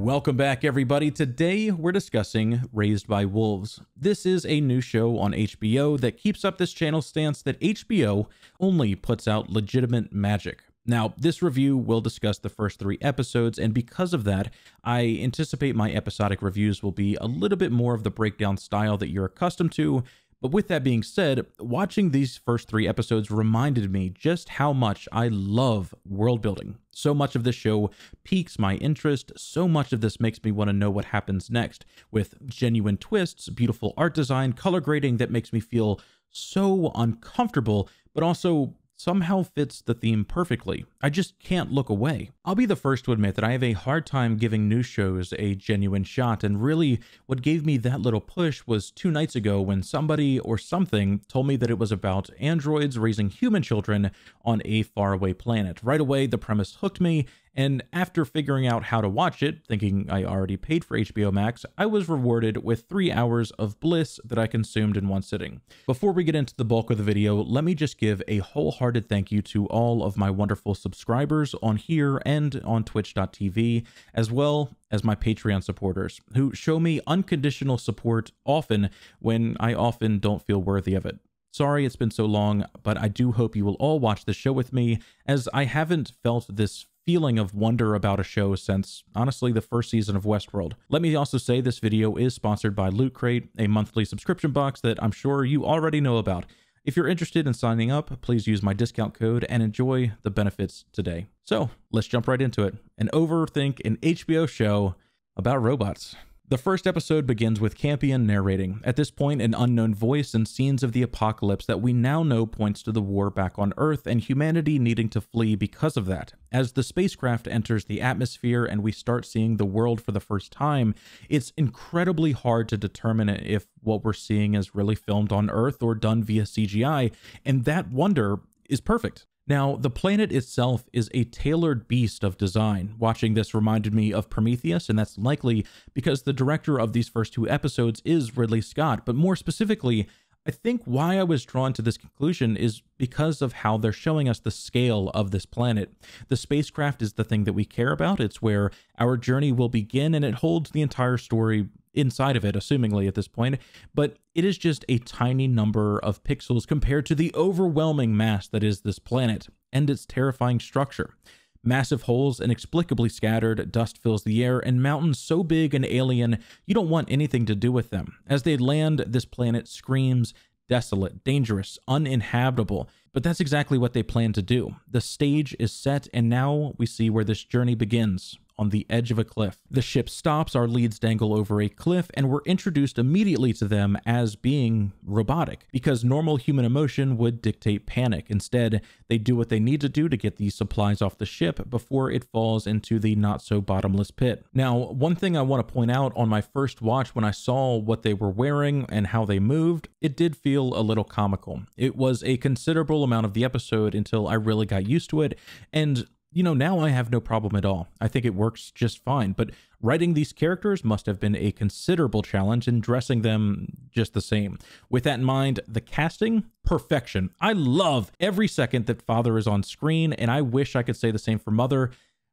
Welcome back, everybody. Today we're discussing Raised by Wolves. This is a new show on HBO that keeps up this channel's stance that HBO only puts out legitimate magic. Now, this review will discuss the first 3 episodes, and because of that, I anticipate my episodic reviews will be a little bit more of the breakdown style that you're accustomed to. But with that being said, watching these first 3 episodes reminded me just how much I love world building. So much of this show piques my interest, so much of this makes me want to know what happens next, with genuine twists, beautiful art design, color grading that makes me feel so uncomfortable, but also somehow fits the theme perfectly. I just can't look away. I'll be the first to admit that I have a hard time giving new shows a genuine shot, and really what gave me that little push was 2 nights ago when somebody or something told me that it was about androids raising human children on a faraway planet. Right away, the premise hooked me, and after figuring out how to watch it, thinking I already paid for HBO Max, I was rewarded with 3 hours of bliss that I consumed in one sitting. Before we get into the bulk of the video, let me just give a wholehearted thank you to all of my wonderful subscribers on here and on twitch.tv, as well as my Patreon supporters, who show me unconditional support often when I often don't feel worthy of it. Sorry it's been so long, but I do hope you will all watch the show with me, as I haven't felt this feeling of wonder about a show since, honestly, the first season of Westworld. Let me also say this video is sponsored by LootCrate, a monthly subscription box that I'm sure you already know about. If you're interested in signing up, please use my discount code and enjoy the benefits today. So let's jump right into it and overthink an HBO show about robots. The first episode begins with Campion narrating. At this point, an unknown voice and scenes of the apocalypse that we now know points to the war back on Earth and humanity needing to flee because of that. As the spacecraft enters the atmosphere and we start seeing the world for the first time, it's incredibly hard to determine if what we're seeing is really filmed on Earth or done via CGI, and that wonder is perfect. Now, the planet itself is a tailored beast of design. Watching this reminded me of Prometheus, and that's likely because the director of these first 2 episodes is Ridley Scott. But more specifically, I think why I was drawn to this conclusion is because of how they're showing us the scale of this planet. The spacecraft is the thing that we care about. It's where our journey will begin, and it holds the entire story inside of it, assumingly at this point, but it is just a tiny number of pixels compared to the overwhelming mass that is this planet and its terrifying structure. Massive holes inexplicably scattered, dust fills the air, and mountains so big and alien you don't want anything to do with them. As they land, this planet screams desolate, dangerous, uninhabitable, but that's exactly what they plan to do. The stage is set, and now we see where this journey begins. On the edge of a cliff. The ship stops, our leads dangle over a cliff, and we're introduced immediately to them as being robotic, because normal human emotion would dictate panic. Instead, they do what they need to do to get these supplies off the ship before it falls into the not-so-bottomless pit. Now, one thing I want to point out on my first watch when I saw what they were wearing and how they moved, it did feel a little comical. It was a considerable amount of the episode until I really got used to it, and you know, now I have no problem at all. I think it works just fine, but writing these characters must have been a considerable challenge and dressing them just the same. With that in mind, the casting, perfection. I love every second that Father is on screen, and I wish I could say the same for Mother,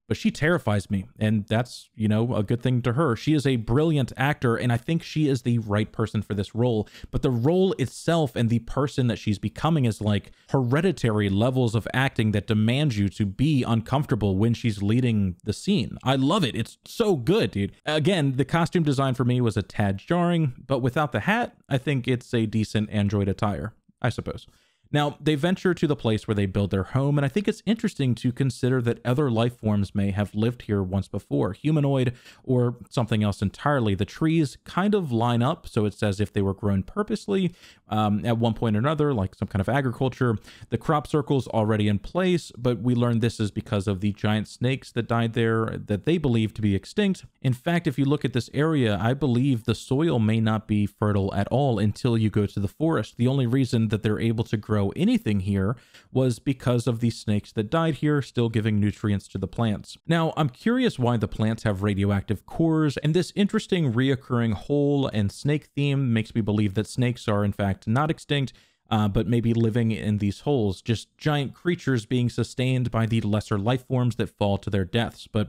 but she terrifies me, and that's, you know, a good thing to her. She is a brilliant actor, and I think she is the right person for this role, but the role itself and the person that she's becoming is like hereditary levels of acting that demand you to be uncomfortable when she's leading the scene. I love it. It's so good, dude. Again, the costume design for me was a tad jarring, but without the hat, I think it's a decent android attire, I suppose. Now, they venture to the place where they build their home, and I think it's interesting to consider that other life forms may have lived here once before, humanoid or something else entirely. The trees kind of line up, so it's as if they were grown purposely at one point or another, like some kind of agriculture. The crop circle's already in place, but we learn this is because of the giant snakes that died there that they believe to be extinct. In fact, if you look at this area, I believe the soil may not be fertile at all until you go to the forest. The only reason that they're able to grow anything here was because of the snakes that died here, still giving nutrients to the plants. Now, I'm curious why the plants have radioactive cores, and this interesting reoccurring hole and snake theme makes me believe that snakes are in fact not extinct. but maybe living in these holes, just giant creatures being sustained by the lesser life forms that fall to their deaths. But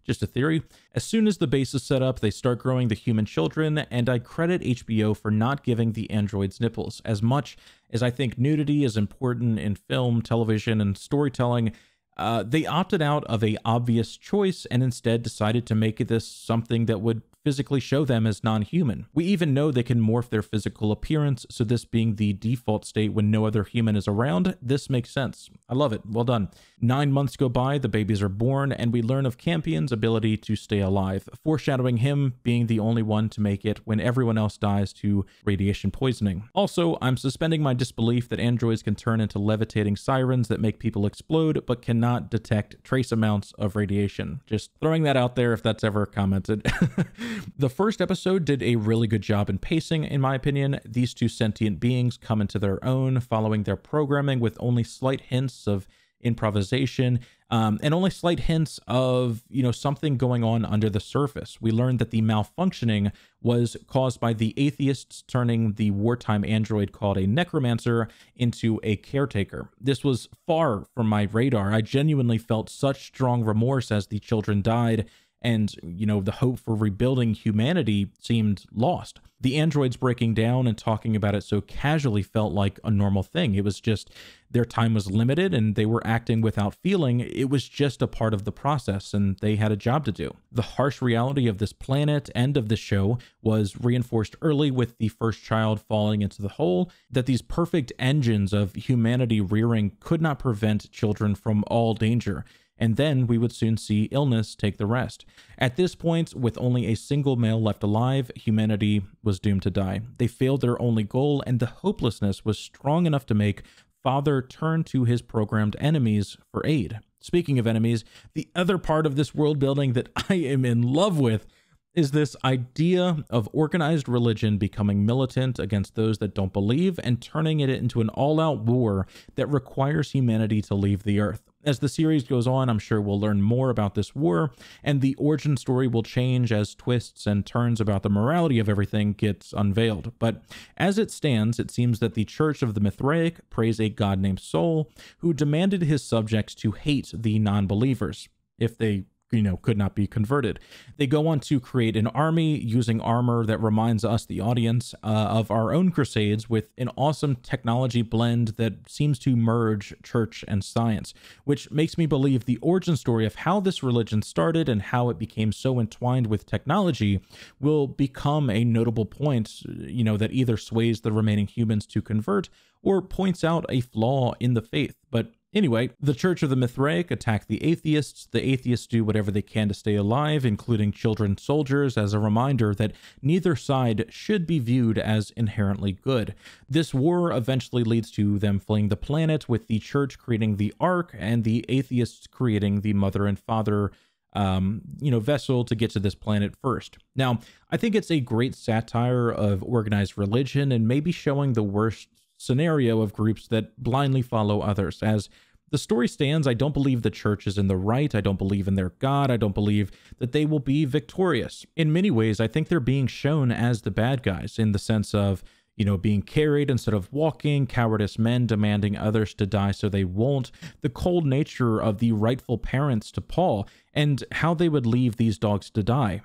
just a theory. As soon as the base is set up, they start growing the human children, and I credit HBO for not giving the androids nipples. As much as I think nudity is important in film, television, and storytelling, they opted out of a obvious choice and instead decided to make this something that would physically show them as non-human. We even know they can morph their physical appearance, so this being the default state when no other human is around, this makes sense. I love it. Well done. 9 months go by, the babies are born, and we learn of Campion's ability to stay alive, foreshadowing him being the only one to make it when everyone else dies to radiation poisoning. Also, I'm suspending my disbelief that androids can turn into levitating sirens that make people explode, but cannot detect trace amounts of radiation. Just throwing that out there if that's ever commented. The first episode did a really good job in pacing, in my opinion. These two sentient beings come into their own, following their programming with only slight hints of improvisation, and only slight hints of, something going on under the surface. We learned that the malfunctioning was caused by the atheists turning the wartime android called a necromancer into a caretaker. This was far from my radar. I genuinely felt such strong remorse as the children died, and, the hope for rebuilding humanity seemed lost. The androids breaking down and talking about it so casually felt like a normal thing. It was just their time was limited and they were acting without feeling. It was just a part of the process and they had a job to do. The harsh reality of this planet and of the show was reinforced early with the first child falling into the hole, that these perfect engines of humanity rearing could not prevent children from all danger. And then we would soon see illness take the rest. At this point, with only a single male left alive, humanity was doomed to die. They failed their only goal, and the hopelessness was strong enough to make Father turn to his programmed enemies for aid. Speaking of enemies, the other part of this world building that I am in love with is this idea of organized religion becoming militant against those that don't believe and turning it into an all-out war that requires humanity to leave the earth. As the series goes on, I'm sure we'll learn more about this war, and the origin story will change as twists and turns about the morality of everything gets unveiled. But as it stands, it seems that the Church of the Mithraic prays a god named Sol, who demanded his subjects to hate the non-believers if they could not be converted. They go on to create an army using armor that reminds us, the audience, of our own crusades, with an awesome technology blend that seems to merge church and science, which makes me believe the origin story of how this religion started and how it became so entwined with technology will become a notable point, that either sways the remaining humans to convert or points out a flaw in the faith. But anyway, the Church of the Mithraic attack the atheists. The atheists do whatever they can to stay alive, including children soldiers, as a reminder that neither side should be viewed as inherently good. This war eventually leads to them fleeing the planet, with the Church creating the Ark and the atheists creating the mother and father vessel to get to this planet first. Now, I think it's a great satire of organized religion and maybe showing the worst scenario of groups that blindly follow others. As the story stands, I don't believe the church is in the right. I don't believe in their God. I don't believe that they will be victorious. In many ways, I think they're being shown as the bad guys, in the sense of, being carried instead of walking, cowardice men demanding others to die so they won't, the cold nature of the rightful parents to Paul, and how they would leave these dogs to die.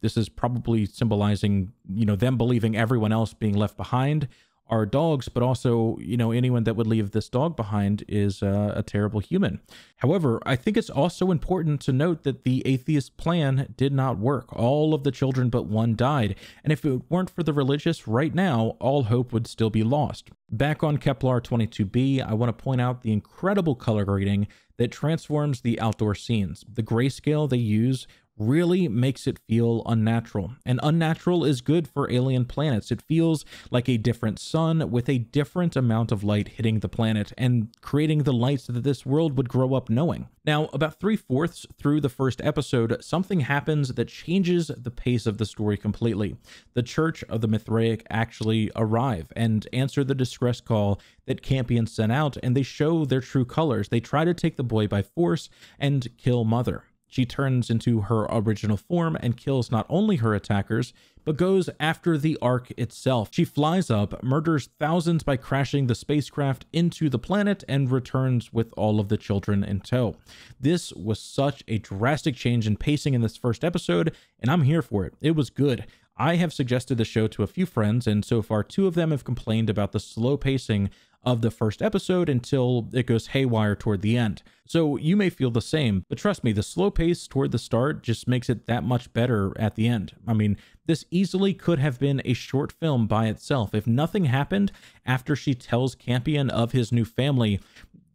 This is probably symbolizing, them believing everyone else being left behind are dogs, but also, anyone that would leave this dog behind is a terrible human. However, I think it's also important to note that the atheist plan did not work. All of the children but one died, and if it weren't for the religious right now, all hope would still be lost. Back on Kepler 22b, I want to point out the incredible color grading that transforms the outdoor scenes. The grayscale they use really makes it feel unnatural. And unnatural is good for alien planets. It feels like a different sun with a different amount of light hitting the planet and creating the lights that this world would grow up knowing. Now, about 3/4 through the first episode, something happens that changes the pace of the story completely. The Church of the Mithraic actually arrive and answer the distress call that Campion sent out, and they show their true colors. They try to take the boy by force and kill Mother. She turns into her original form and kills not only her attackers, but goes after the Ark itself. She flies up, murders thousands by crashing the spacecraft into the planet, and returns with all of the children in tow. This was such a drastic change in pacing in this first episode, and I'm here for it. It was good. I have suggested the show to a few friends, and so far 2 of them have complained about the slow pacing of the first episode until it goes haywire toward the end. So you may feel the same, but trust me, the slow pace toward the start just makes it that much better at the end. I mean, this easily could have been a short film by itself. If nothing happened after she tells Campion of his new family,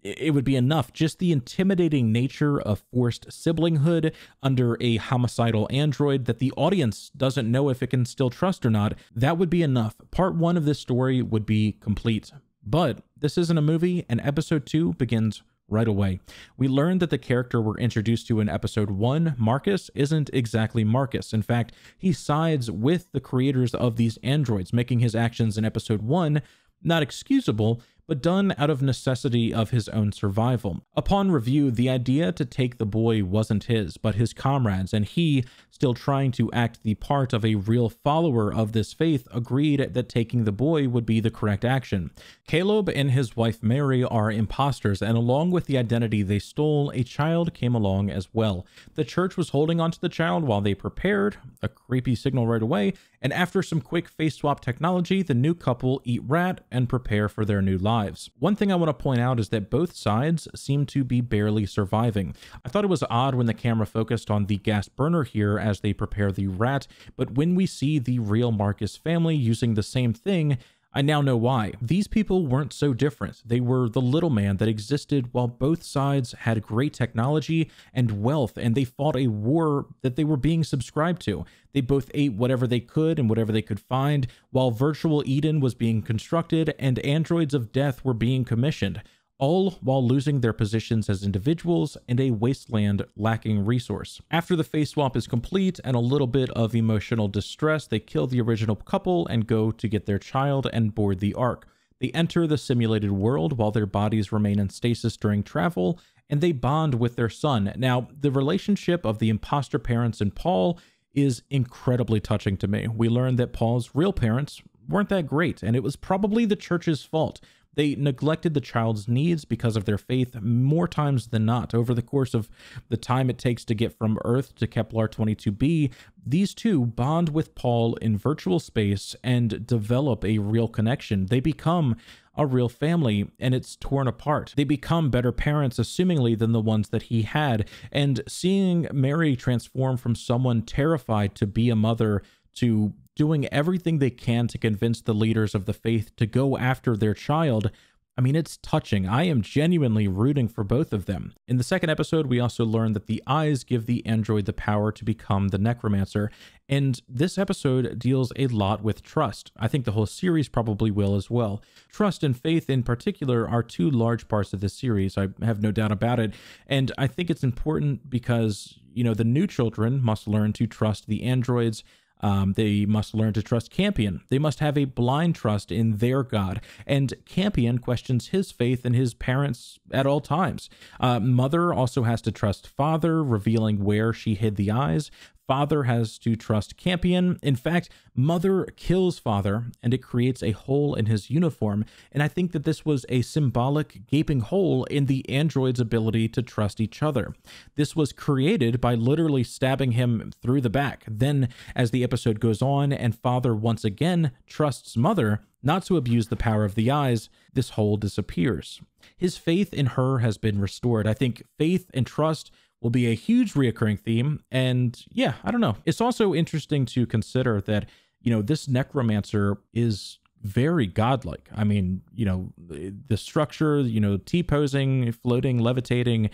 it would be enough. Just the intimidating nature of forced siblinghood under a homicidal android that the audience doesn't know if it can still trust or not, that would be enough. Part 1 of this story would be complete. But this isn't a movie, and episode 2 begins right away. We learned that the character we're introduced to in episode 1, Marcus, isn't exactly Marcus. In fact, he sides with the creators of these androids, making his actions in episode 1 not excusable, but done out of necessity of his own survival. Upon review, the idea to take the boy wasn't his, but his comrades, and he, still trying to act the part of a real follower of this faith, agreed that taking the boy would be the correct action. Caleb and his wife Mary are imposters, and along with the identity they stole, a child came along as well. The church was holding onto the child while they prepared, a creepy signal right away, and after some quick face swap technology, the new couple eat rat and prepare for their new lives. One thing I want to point out is that both sides seem to be barely surviving. I thought it was odd when the camera focused on the gas burner here as they prepare the rat, but when we see the real Marcus family using the same thing, I now know why. These people weren't so different. They were the little man that existed while both sides had great technology and wealth, and they fought a war that they were being subscribed to. They both ate whatever they could and whatever they could find, while virtual Eden was being constructed and androids of death were being commissioned, all while losing their positions as individuals in a wasteland lacking resource. After the face swap is complete and a little bit of emotional distress, they kill the original couple and go to get their child and board the Ark. They enter the simulated world while their bodies remain in stasis during travel, and they bond with their son. Now, the relationship of the imposter parents and Paul is incredibly touching to me. We learn that Paul's real parents weren't that great, and it was probably the church's fault. They neglected the child's needs because of their faith more times than not. Over the course of the time it takes to get from Earth to Kepler 22b, these two bond with Paul in virtual space and develop a real connection. They become a real family, and it's torn apart. They become better parents, assumingly, than the ones that he had. And seeing Mary transform from someone terrified to be a mother to doing everything they can to convince the leaders of the faith to go after their child, I mean, it's touching. I am genuinely rooting for both of them. In the second episode, we also learn that the eyes give the android the power to become the necromancer, and this episode deals a lot with trust. I think the whole series probably will as well. Trust and faith in particular are two large parts of this series, I have no doubt about it, and I think it's important because, you know, the new children must learn to trust the androids. They must learn to trust Campion. They must have a blind trust in their God. And Campion questions his faith in his parents at all times. Mother also has to trust Father, revealing where she hid the eyes. Father has to trust Campion. In fact, Mother kills Father, and it creates a hole in his uniform. And I think that this was a symbolic gaping hole in the android's ability to trust each other. This was created by literally stabbing him through the back. Then, as the episode goes on and Father once again trusts Mother not to abuse the power of the eyes, this hole disappears. His faith in her has been restored. I think faith and trust will be a huge reoccurring theme. And yeah, I don't know. It's also interesting to consider that, you know, this necromancer is very godlike. I mean, you know, the structure, you know, T-posing, floating, levitating,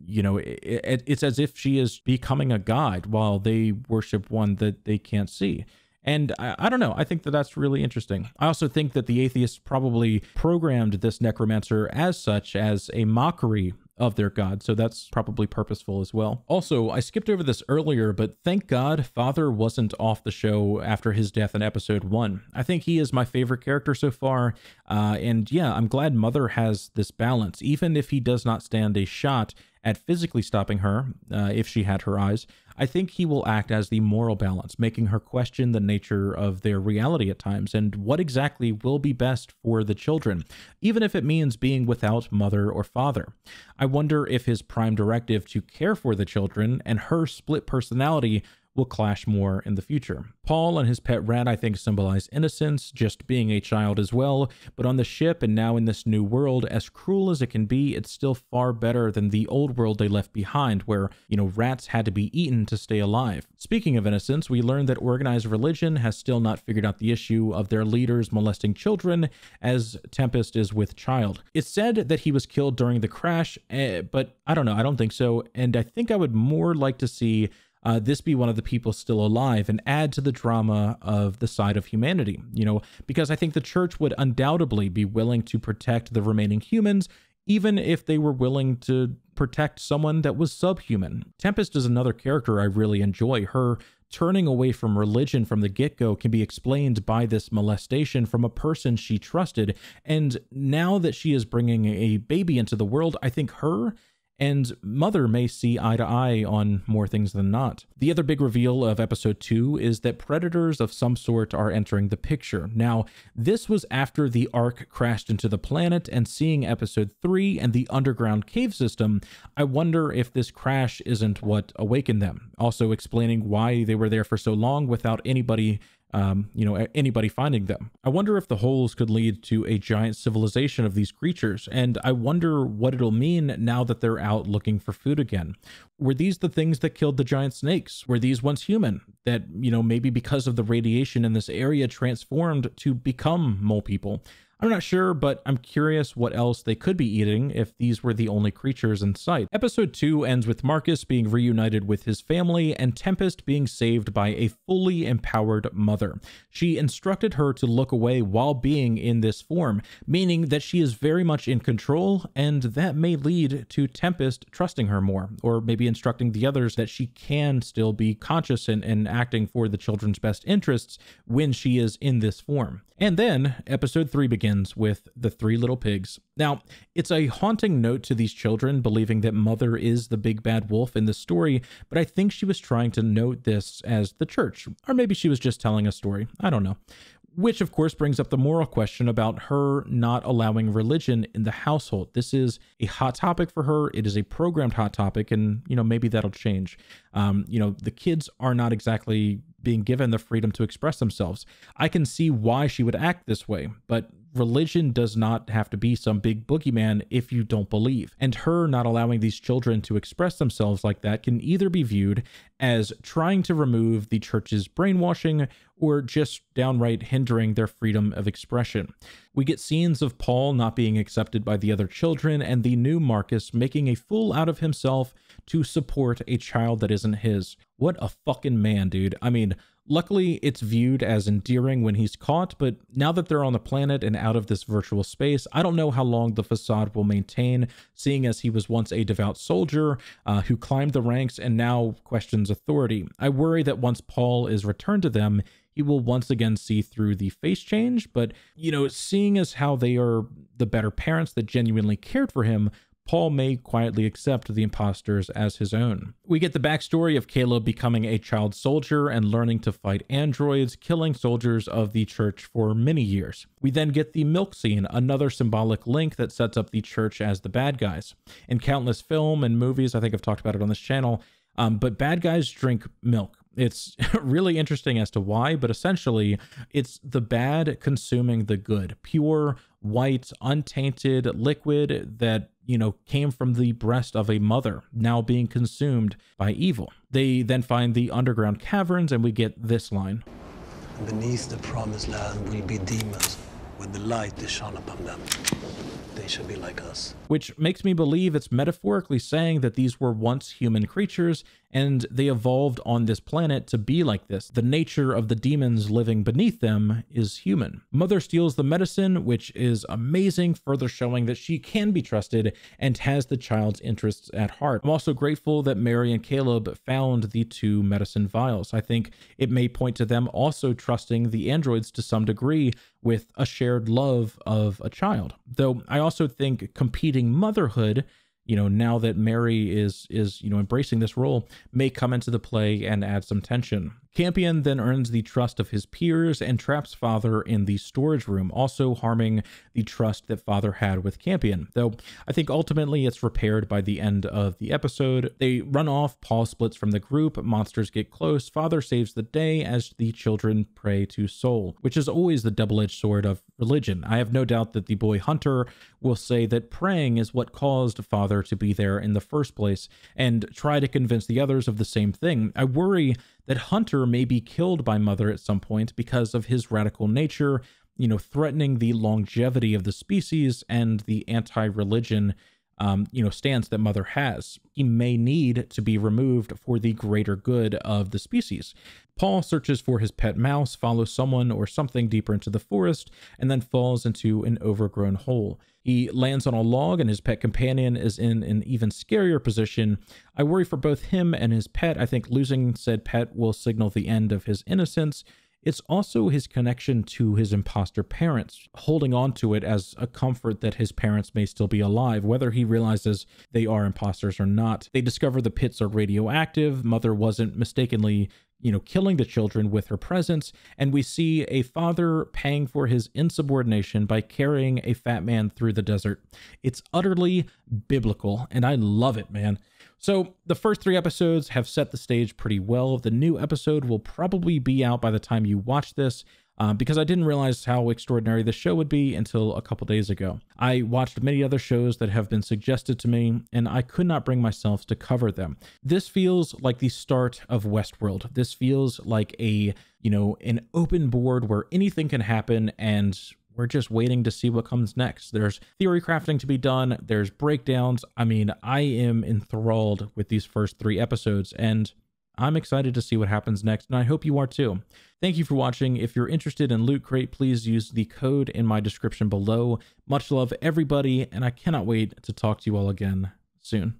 you know, it's as if she is becoming a god while they worship one that they can't see. And I don't know. I think that that's really interesting. I also think that the atheists probably programmed this necromancer as such, as a mockery of their god, so that's probably purposeful as well. Also, I skipped over this earlier, but thank God Father wasn't off the show after his death in episode 1. I think he is my favorite character so far, and yeah, I'm glad Mother has this balance, even if he does not stand a shot at physically stopping her, if she had her eyes, I think he will act as the moral balance, making her question the nature of their reality at times and what exactly will be best for the children, even if it means being without mother or father. I wonder if his prime directive to care for the children and her split personality will clash more in the future. Paul and his pet rat, I think, symbolize innocence, just being a child as well, but on the ship and now in this new world, as cruel as it can be, it's still far better than the old world they left behind, where, rats had to be eaten to stay alive. Speaking of innocence, we learn that organized religion has still not figured out the issue of their leaders molesting children, as Tempest is with child. It's said that he was killed during the crash, but I don't know, I don't think so, and I think I would more like to see this be one of the people still alive and add to the drama of the side of humanity, because I think the church would undoubtedly be willing to protect the remaining humans, even if they were willing to protect someone that was subhuman. Tempest is another character I really enjoy. Her turning away from religion from the get-go can be explained by this molestation from a person she trusted, and now that she is bringing a baby into the world, I think her and Mother may see eye to eye on more things than not. The other big reveal of episode 2 is that predators of some sort are entering the picture. Now, this was after the Ark crashed into the planet, and seeing episode 3 and the underground cave system, I wonder if this crash isn't what awakened them. Also explaining why they were there for so long without anybody finding them. I wonder if the holes could lead to a giant civilization of these creatures, and I wonder what it'll mean now that they're out looking for food again. Were these the things that killed the giant snakes? Were these once human that, maybe because of the radiation in this area transformed to become mole people? I'm not sure, but I'm curious what else they could be eating if these were the only creatures in sight. Episode 2 ends with Marcus being reunited with his family and Tempest being saved by a fully empowered mother. She instructed her to look away while being in this form, meaning that she is very much in control, and that may lead to Tempest trusting her more, or maybe instructing the others that she can still be conscious and acting for the children's best interests when she is in this form. And then episode 3 begins with the 3 little pigs. Now, it's a haunting note to these children, believing that Mother is the big bad wolf in the story, but I think she was trying to note this as the church, or maybe she was just telling a story. I don't know. Which, of course, brings up the moral question about her not allowing religion in the household. This is a hot topic for her. It is a programmed hot topic, and, maybe that'll change. The kids are not exactly being given the freedom to express themselves. I can see why she would act this way, but religion does not have to be some big boogeyman if you don't believe. And her not allowing these children to express themselves like that can either be viewed as trying to remove the church's brainwashing or just downright hindering their freedom of expression. We get scenes of Paul not being accepted by the other children and the new Marcus making a fool out of himself to support a child that isn't his. What a fucking man, dude. I mean, luckily it's viewed as endearing when he's caught, but now that they're on the planet and out of this virtual space, I don't know how long the facade will maintain, seeing as he was once a devout soldier who climbed the ranks and now questions authority. I worry that once Paul is returned to them, he will once again see through the face change, but, seeing as how they are the better parents that genuinely cared for him, Paul may quietly accept the imposters as his own. We get the backstory of Caleb becoming a child soldier and learning to fight androids, killing soldiers of the church for many years. We then get the milk scene, another symbolic link that sets up the church as the bad guys. In countless film and movies, I think I've talked about it on this channel, but bad guys drink milk. It's really interesting as to why, but essentially it's the bad consuming the good, pure, white, untainted liquid that, came from the breast of a mother, now being consumed by evil. They then find the underground caverns, and we get this line. Beneath the promised land will be demons, when the light is shone upon them. They shall be like us. Which makes me believe it's metaphorically saying that these were once human creatures and they evolved on this planet to be like this. The nature of the demons living beneath them is human. Mother steals the medicine, which is amazing, further showing that she can be trusted and has the child's interests at heart. I'm also grateful that Mary and Caleb found the 2 medicine vials. I think it may point to them also trusting the androids to some degree with a shared love of a child. Though I also think competing motherhood now that Mary is embracing this role, may come into the play and add some tension. Campion then earns the trust of his peers and traps Father in the storage room, also harming the trust that Father had with Campion, though I think ultimately it's repaired by the end of the episode. They run off, Paul splits from the group, monsters get close, Father saves the day as the children pray to Soul, which is always the double-edged sword of religion. I have no doubt that the boy Hunter will say that praying is what caused Father to be there in the first place and try to convince the others of the same thing. I worry that Hunter may be killed by Mother at some point because of his radical nature, threatening the longevity of the species and the anti-religion, stance that Mother has. He may need to be removed for the greater good of the species. Paul searches for his pet mouse, follows someone or something deeper into the forest, and then falls into an overgrown hole. He lands on a log and his pet companion is in an even scarier position. I worry for both him and his pet. I think losing said pet will signal the end of his innocence. It's also his connection to his imposter parents, holding on to it as a comfort that his parents may still be alive, whether he realizes they are imposters or not. They discover the pits are radioactive. Mother wasn't mistakenly killing the children with her presence, and we see a father paying for his insubordination by carrying a fat man through the desert. It's utterly biblical, and I love it, man. So the first 3 episodes have set the stage pretty well. The new episode will probably be out by the time you watch this, because I didn't realize how extraordinary the show would be until a couple days ago. I watched many other shows that have been suggested to me, and I could not bring myself to cover them. This feels like the start of Westworld. This feels like an open board where anything can happen, and we're just waiting to see what comes next. There's theory crafting to be done. There's breakdowns. I mean, I am enthralled with these first 3 episodes, and I'm excited to see what happens next, and I hope you are too. Thank you for watching. If you're interested in Loot Crate, please use the code in my description below. Much love, everybody, and I cannot wait to talk to you all again soon.